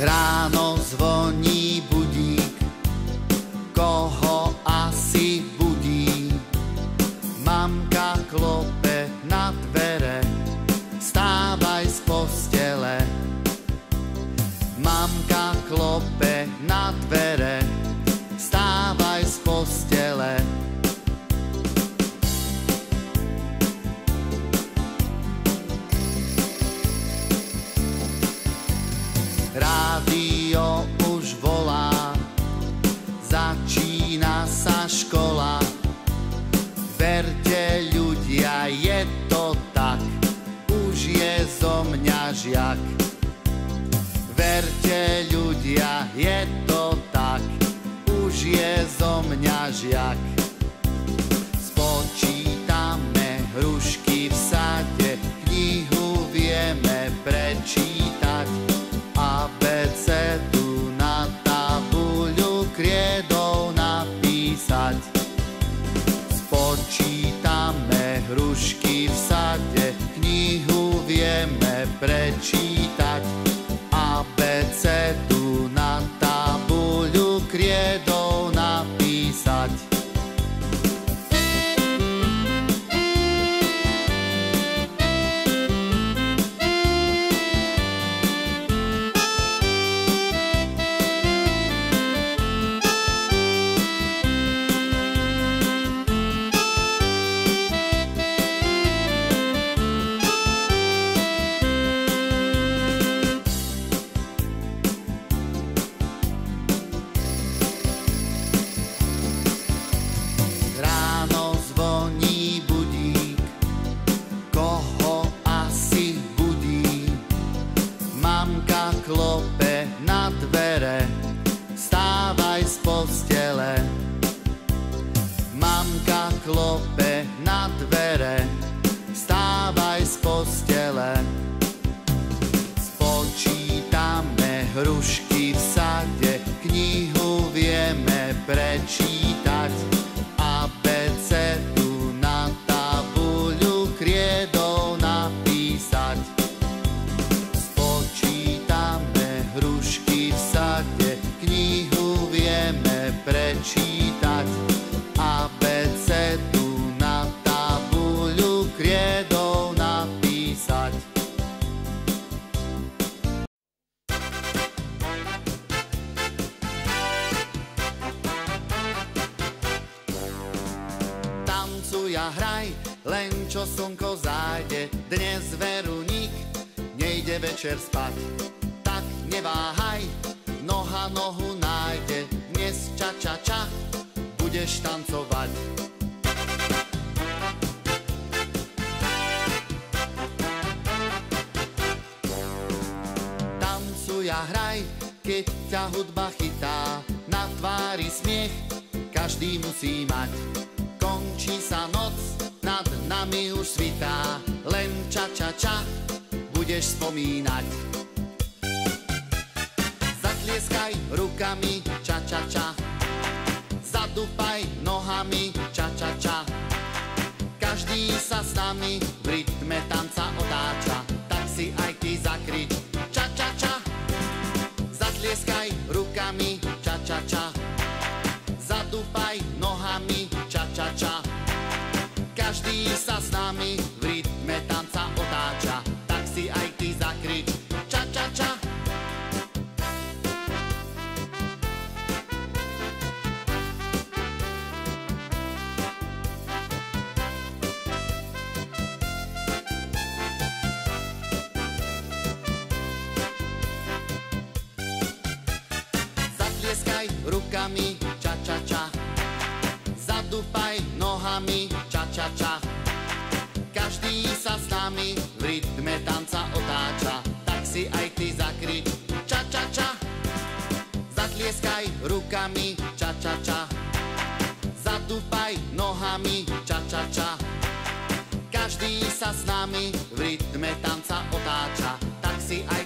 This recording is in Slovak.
Ráno zvoní budík, koho asi budí. Mamka klope na dvere, vstávaj z postele. Mamka klope na dvere, vstávaj z postele. Rádio už volá, začína sa škola. Verte ľudia, je to tak, už je zo mňa žiak. Verte ľudia, je to tak, už je zo mňa žiak. Spočítame hrušky v sade, knihu vieme prečítať. Abecedu na tabuľu kriedou napísať. Spočítame hrušky v sade, knihu vieme prečítať. Abecedu na tabuľu kriedou napísať. Klope na dvere, vstávaj z postele. Mamka klope na dvere, vstávaj z postele. Spočítame hrušky v sade, knihu vieme prečítať. Abecedu na tabuľu kriedou napísať. Hrušky v sade, knihu vieme prečítať. Abecedu na tabuľu kriedou napísať. Tancuj a hraj, len čo slnko zájde. Dnes veru nik nejde večer spať. Neváhaj, noha nohu nájde, dnes ča ča ča, budeš tancovať. Tancuj a hraj, keď ťa hudba chytá, na tvári smiech každý musí mať. Končí sa noc, nad nami už svitá, len ča ča ča, budeš spomínať. Zatlieskaj rukami, ča ča ča, zadúpaj nohami, ča ča ča. Každý sa s nami v rytme tanca otáča, tak si aj ty zakrič, ča ča ča. Zatlieskaj rukami, ča ča ča, zadúpaj nohami, ča ča ča. Každý sa s nami v rytme tanca otáča, tak si aj ty zakrič, ča ča ča. Zatlieskaj rukami, ča ča ča, zadúpaj nohami, ča ča ča. Každý sa s nami v rytme tanca otáča, tak si aj ty zakrič, ča ča ča. Zatlieskaj rukami, ča ča ča, zadúpaj nohami, ča ča ča. Každý sa s nami v rytme tanca otáča, tak si aj